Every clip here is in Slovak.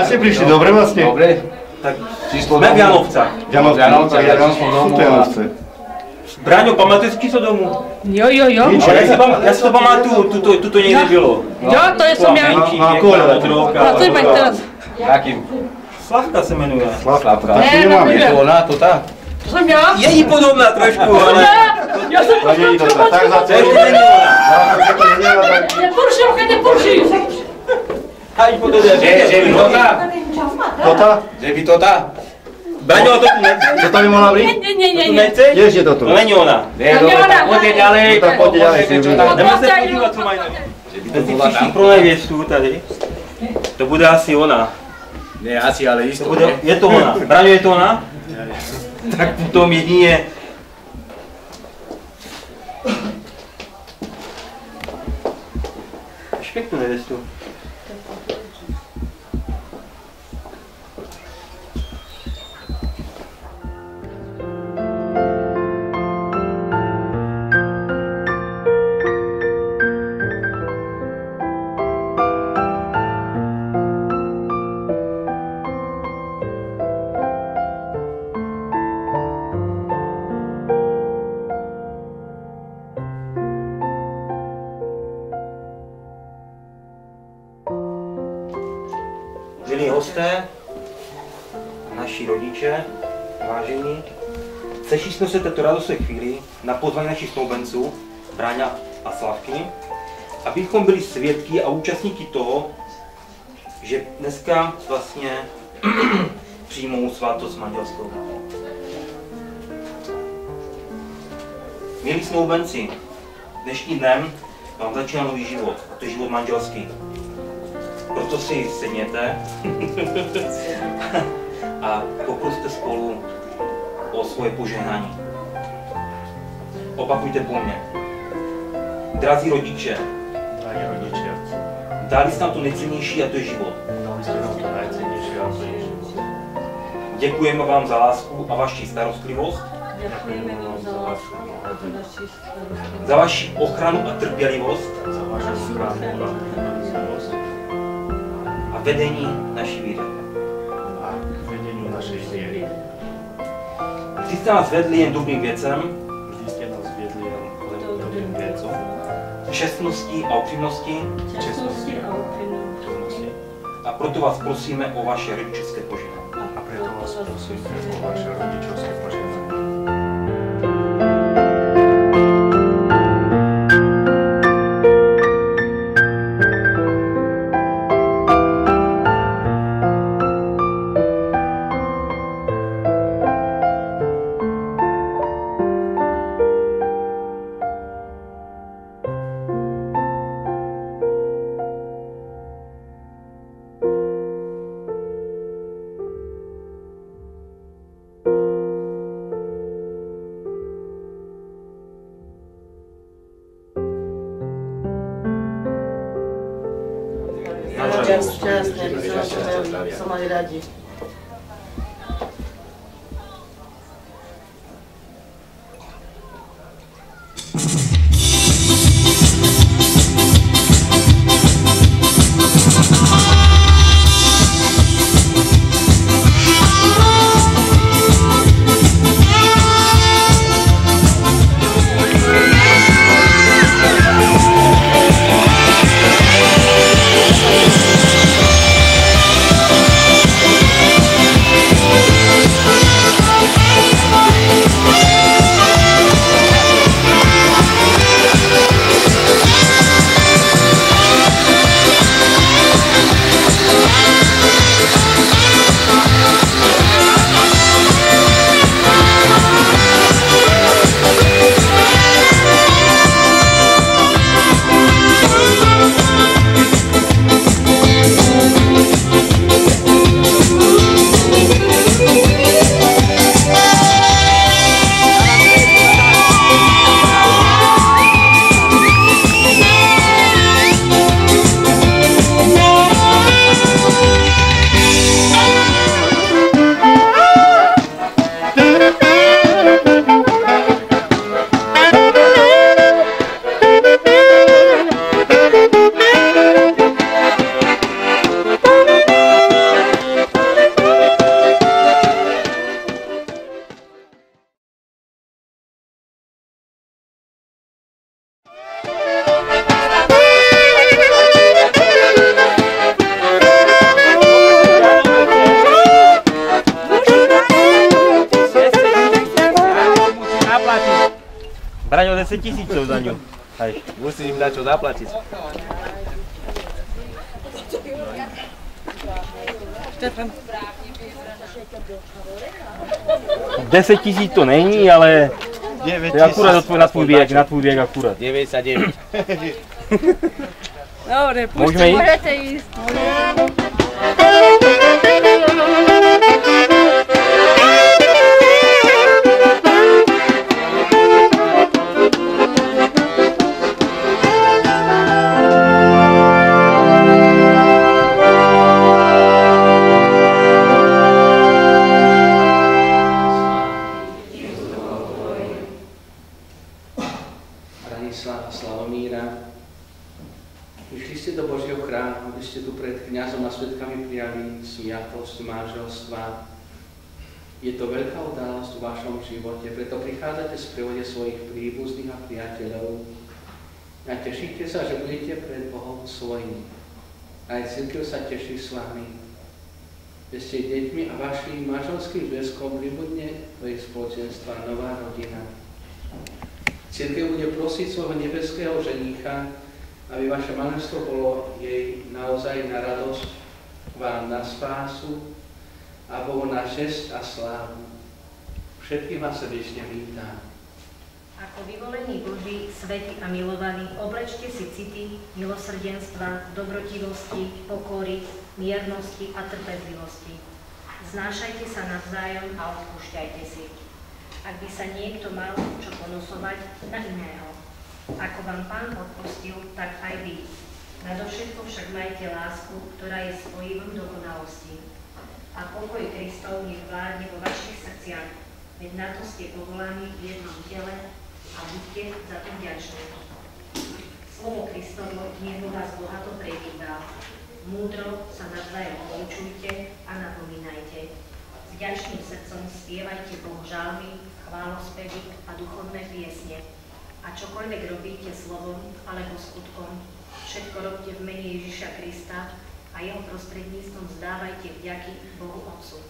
ste prišli? Dobre vlastne? Dobre. Tak sme v Janovcach. Janovce. Sú to Janovce. Braňo, pamatuješ si to domu? Jo. Ja si to pamatuju, tuto niekde bylo. Jo, to je som ja. Pracujem aj teraz. Jakým? Slavka se jmenuje. Slavka. Je to ona, to tá? To som ja. Je jí podobná trošku, ale... Ja som trošku Tak za To ešte není ona. Nepurší. Aj podobná. Že by to tá? Toto? Že by to tá? Braňo, to tu nechce? Toto by mohla byť? Nie. Tu nechce? Tiež je toto. To není ona. Nie, dobre, tak poďte ďalej. Tak poďte ďalej. Jdeme se podívat, co mají. Že by to Ten si bola přišli tam. pro nevěstu tady. To bude asi ona. Nie, asi, ale isto. Je to ona. Braňo, je to ona? Tak potom jedině. Pěknou nevěstu. Milí hosté, naši rodiče, vážení, sešli jsme se této radostné chvíli na pozvání našich snoubenců, Braňa a Slavky, abychom byli svědky a účastníky toho, že dneska vlastně přijmou svátost manželskou. Milí snoubenci, dnešním dnem vám začíná nový život, to je život manželský. Proto si sedněte a poproste spolu o svoje požehnání. Opakujte po mně. Drazí rodiče, dali jste nám to nejcennější a to je život. Děkujeme vám za lásku a vaši starostlivost, za vaši ochranu a trpělivost a vedení naší víry. Vždy jste nás vedli jen dobrým věcem, čestností a upřímností, a proto vás prosíme o vaše rodičovské požehnání. Šťastné, som mali radi. Thank 10 000 za ňu. Hej. Musíš im dať čo zaplatiť. Štefan. 10 000 to není, ale to je akurát na tvůj věk akurát. 99. Dobre, Môžeme ísť? môžete ísť. Branislava Slavomíra, prišli ste do Božieho chrámu, aby ste tu pred kňazom a svedkami prijali sviatosť manželstva. Je to veľká udalosť v vašom živote, preto prichádzate v sprevode svojich príbuzných a priateľov a tešíte sa, že budete pred Bohom svojimi. Aj cirkev sa teší s vami, že ste deťmi a vašim manželským zväzkom pribudne do ich spoločenstva nová rodina. Cirkev bude prosiť svojho nebeského ženícha, aby vaše manželstvo bolo jej naozaj na radosť, vám na spásu a Bohu na česť a slávu. Všetkých vás srdečne vítam. Ako vyvolení Boží, svätí a milovaní, oblečte si city, milosrdenstva, dobrotivosti, pokory, miernosti a trpezlivosti. Znášajte sa navzájom a odpúšťajte si. Ak by sa niekto mal čo ponosovať na iného. Ako vám Pán odpustil, tak aj vy. Nadovšetko však majte lásku, ktorá je spojivom dokonalosti. A pokoj Kristov nech vládne vo vašich srdciach, veď na to ste povolaní v jednom tele a buďte za to vďační. Slovo Kristovo nech vo vás bohato prebýva. Múdro sa navzájom poučujte a napomínajte. S vďačným srdcom spievajte Bohu žalmy, chválospevy a duchovné piesne. A čokoľvek robíte slovom alebo skutkom, všetko robte v mene Ježiša Krista a jeho prostredníctvom vzdávajte vďaky Bohu Otcu.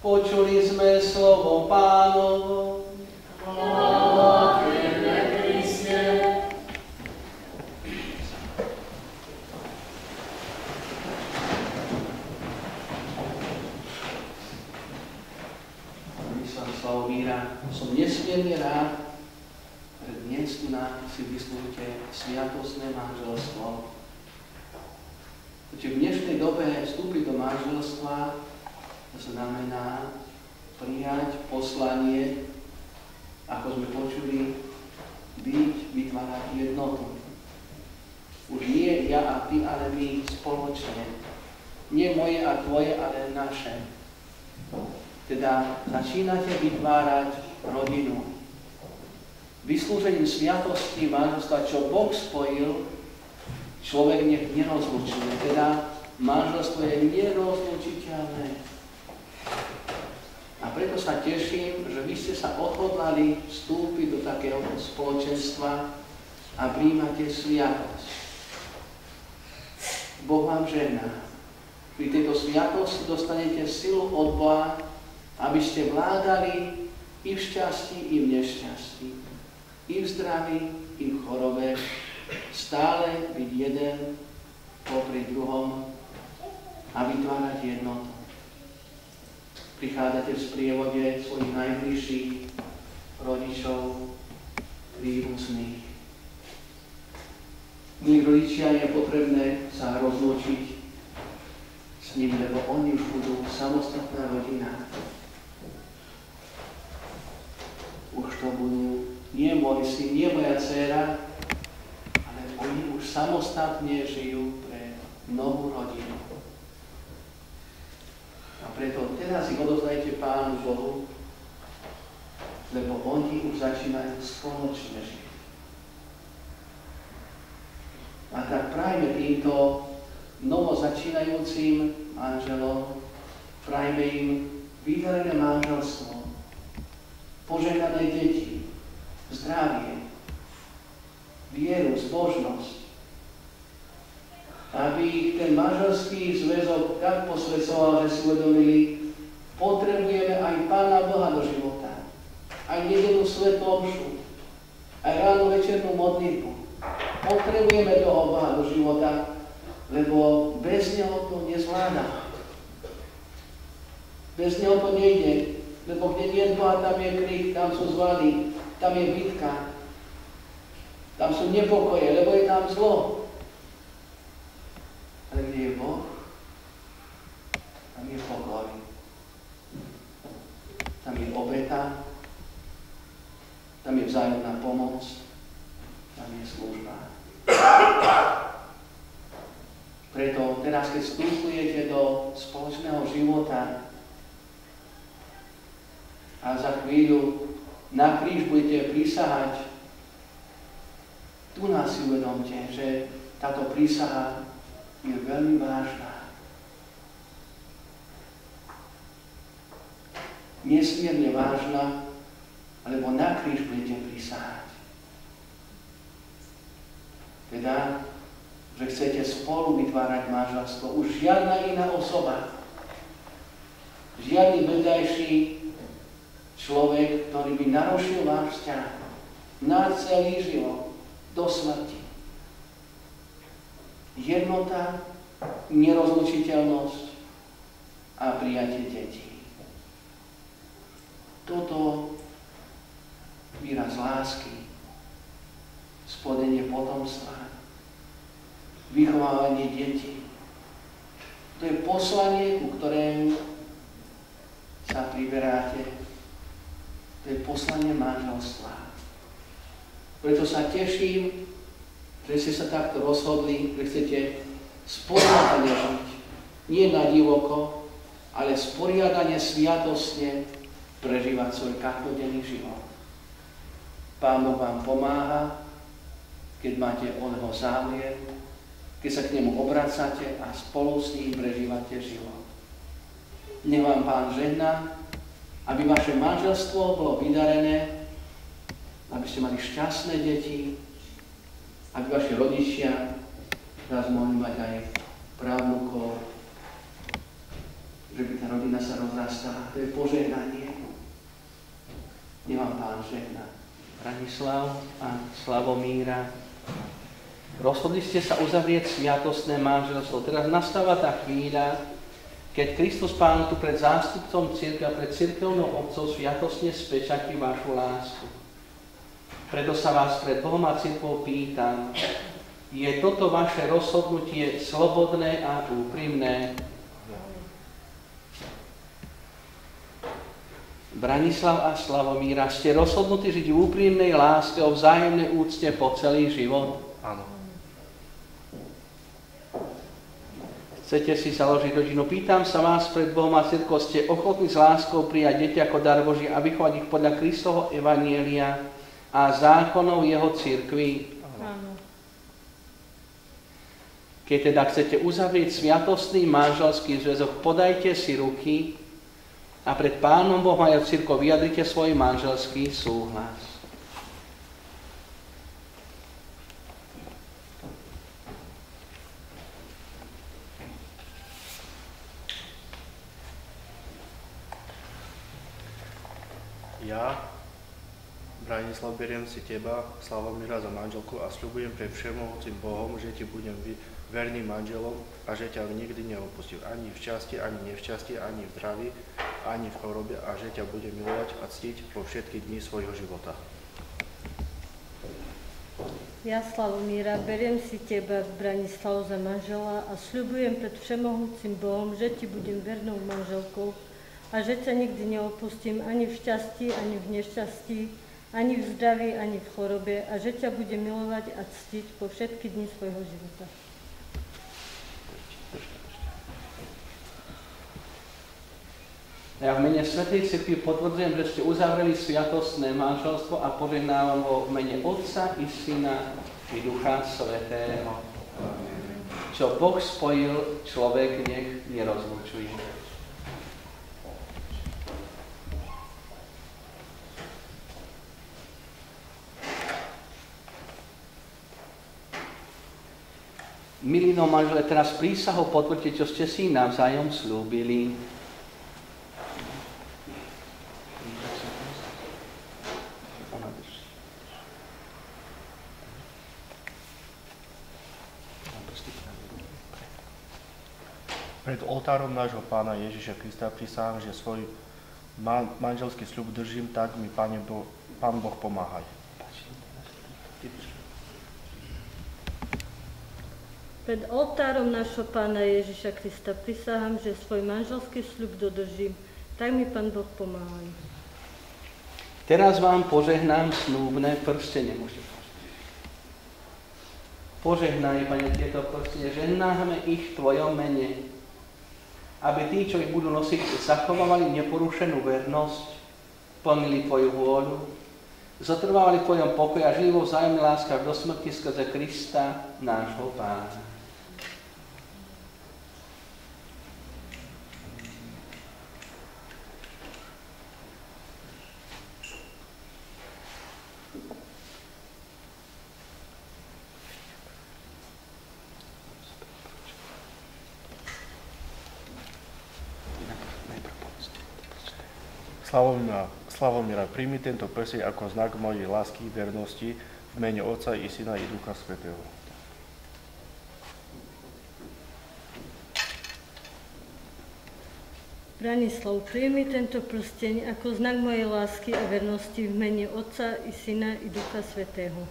Počuli sme slovo Pánovo. Slavomíra, som nesmierne rád, že dnes tu si vyslúžite sviatostné manželstvo. Pretože v dnešnej dobe vstúpiť do manželstva, to znamená prijať poslanie, ako sme počuli, vytvárať jednotu. Už nie ja a ty, ale my spoločne. Nie moje a tvoje, ale naše. Teda začínate vytvárať rodinu. Vyslúžením sviatosti manželstva, čo Boh spojil, človek nech nerozlučuje. Teda manželstvo je nerozlučiteľné. A preto sa teším, že vy ste sa odhodlali vstúpiť do takého spoločenstva a prijímate sviatosť. Boh vám žehná. Pri tejto sviatosti dostanete silu od Boha, aby ste vládali i v šťastí, i v nešťastí, i v zdraví, i v chorobe, stále byť jeden popri druhom a vytvárať jednotu. Prichádzate v sprievode svojich najbližších, rodičov, príbuzných. Milí rodičia, je potrebné sa rozlúčiť s nimi, lebo oni už budú samostatná rodina. Už to budú nie môj syn, nie moja dcéra, ale oni už samostatne žijú pre novú rodinu. A preto teraz ich odovzdajte Pánu Bohu, lebo oni už začínajú spoločne žiť. A tak prajme týmto novo začínajúcim manželom, prajme im vydarené manželstvo, požehnané deti, zdravie, vieru, zbožnosť, aby ich ten manželský zväzok tak posvedcoval, že si uvedomili, potrebujeme aj Pána Boha do života, aj nedeľnú svätú omšu, aj ránu večernú modlitbu. Potrebujeme toho Boha do života, lebo bez Neho to nezvláda. Bez Neho to nejde, lebo kde nie je Boha, tam je krik, tam sú zvady, tam je bitka, tam sú nepokoje, lebo je tam zlo. Ale kde je Boh, tam je pokoj. Tam je obeta, tam je vzájomná pomoc, tam je služba. Preto teraz, keď vstupujete do spoločného života a za chvíľu na kríž budete prisahať, tu nás si uvedomte, že táto prísaha je veľmi vážna. Nesmierne vážna, alebo na kríž budete prisahať. Teda, že chcete spolu vytvárať manželstvo. Už žiadna iná osoba, žiadny vedľajší človek, ktorý by narušil váš vzťah na celý život, do smrti. Jednota, nerozlučiteľnosť a prijatie detí. Toto výraz lásky, splodenie potomstva, vychovávanie detí. To je poslanie, ku ktorému sa priberáte. To je poslanie manželstva. Preto sa teším, že ste sa takto rozhodli, že chcete sporiadane žiť. Nie na divoko, ale sporiadane sviatostne prežívať svoj každodenný život. Pán Boh vám pomáha, keď máte o Neho záujem, keď sa k Nemu obracate a spolu s ním prežívate život. Nech vám Pán žehná, aby vaše manželstvo bolo vydarené, aby ste mali šťastné deti, aby vaši rodičia raz mohli mať aj právnukov, že by tá rodina sa rozrastala. To je požehnanie. Nech vám Pán žehná. Branislav a Slavomíra, rozhodli ste sa uzavrieť sviatostné manželstvo. Teraz nastáva tá chvíľa, keď Kristus Pán tu pred zástupcom cirkvi a pred cirkevnou obcov sviatostne spečatí vašu lásku. Preto sa vás pred Bohom a cirkvou pýtam, je toto vaše rozhodnutie slobodné a úprimné? Branislav a Slavomíra, ste rozhodnutí žiť v úprimnej láske o vzájomnej úcte po celý život? Áno. Chcete si založiť rodinu? Pýtam sa vás pred Bohom a cirkvou, ste ochotní s láskou prijať deti ako dar Boží a vychovať ich podľa Kristovho evanjelia a zákonov jeho cirkvi? Áno. Keď teda chcete uzavrieť sviatostný manželský zväzok, podajte si ruky a pred Pánom Bohom a cirkvou vyjadrite svoj manželský súhlas. Ja, Branislav, beriem si teba, Slavomíra, za manželku a sľubujem pred všemohúcim Bohom, že ti budem verným manželom a že ťa nikdy neopustím, ani v šťastí, ani nevšťastí, ani v zdraví, ani v chorobe a že ťa budem milovať a ctiť po všetky dni svojho života. Ja, Slavomíra, beriem si teba, Branislav, za manžela a sľubujem pred všemohúcim Bohom, že ti budem vernou manželkou a že ťa nikdy neopustím ani v šťastí, ani v nešťastí, ani v zdraví, ani v chorobe a že ťa budem milovať a ctiť po všetky dni svojho života. Ja v mene Svätej Cirkvi potvrdzujem, že ste uzavreli sviatostné manželstvo a požehnávam ho v mene Otca i Syna i Ducha Svätého. Čo Boh spojil, človek nech nerozlučuje. Milí no manžele, teraz prísahou potvrdte, čo ste si navzájom slúbili. Pred oltárom nášho Pána Ježiša Krista prisahám, že svoj manželský sľub držím, tak mi Pán Boh pomáhaj. Pred oltárom nášho Pána Ježiša Krista prisahám, že svoj manželský sľub dodržím, tak mi Pán Boh pomáhaj. Teraz vám požehnám snúbne prstene. Požehnaj, Pane, tieto prstene, žehnáme ich v Tvojom mene, aby tí, čo ich budú nosiť, zachovávali neporušenú vernosť, plnili Tvoju vôľu, zotrvávali v Tvojom pokoji a žili vo vzájomnej láske do smrti skrze Krista, nášho Pána. Slavomíra, príjmi tento prsteň ako znak mojej lásky, vernosti v mene Otca i Syna i Ducha Svätého. Branislav, príjmi tento prsteň ako znak mojej lásky a vernosti v mene Otca i Syna i Ducha Svätého.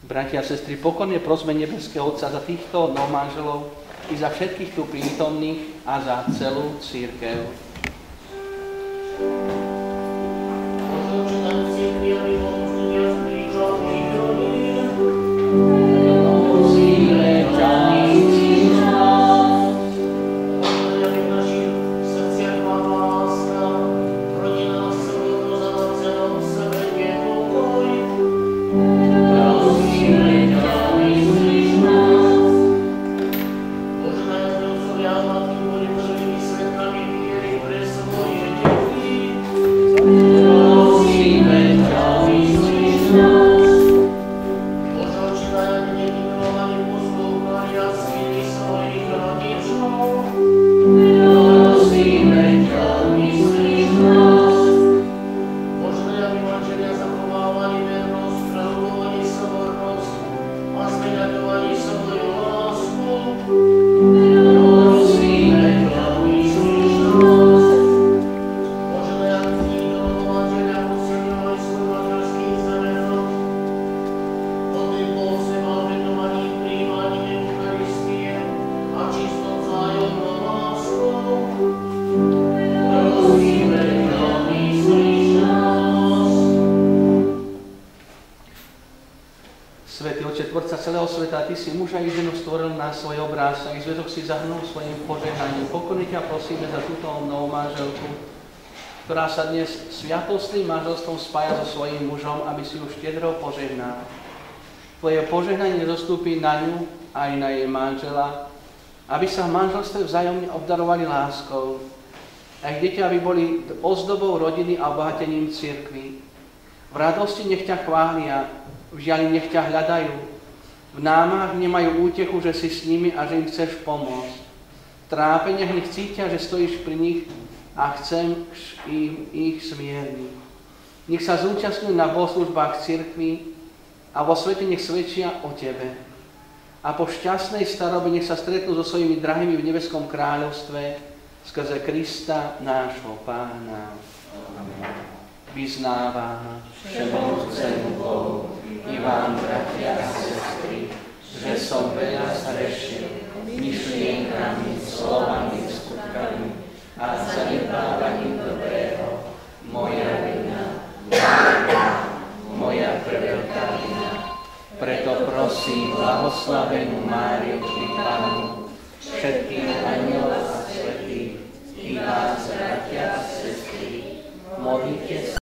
Bratia a sestry, pokorne prosme nebeského Otca za týchto manželov i za všetkých tu prítomných a za celú cirkev. Ty si muža i ženu stvoril na svoj obráz a ich zväzok si zahrnul svojim požehnaním. Pokorne ťa prosíme za túto novú manželku, ktorá sa dnes sviatostným manželstvom spája so svojím mužom, aby si ju štedro požehnal. Tvoje požehnanie zostúpi na ňu aj na jej manžela, aby sa v manželstve vzájomne obdarovali láskou. A ich deti, aby boli ozdobou rodiny a obohatením cirkvi. V radosti nech ťa chvália, v žiali nech ťa hľadajú. V námach nemajú útechu, že si s nimi a že im chceš pomôcť. V trápeniach nech cítia, že stojíš pri nich a chcem ich zmierniť. Nech sa zúčastňujú na bohoslužbách cirkvi a vo svete nech svedčia o Tebe. A po šťastnej starobe nech sa stretnú so svojimi drahými v nebeskom kráľovstve skrze Krista, nášho Pána. Vyznávam všemohúcemu Bohu i vám, bratia a sestry, že som veľa zhrešil myšlienkami, slovami, skutkami a zanedbávaním dobrého. Moja vina, moja veľká vina. Preto prosím blahoslavenú Máriu, vždy Pannu, všetkých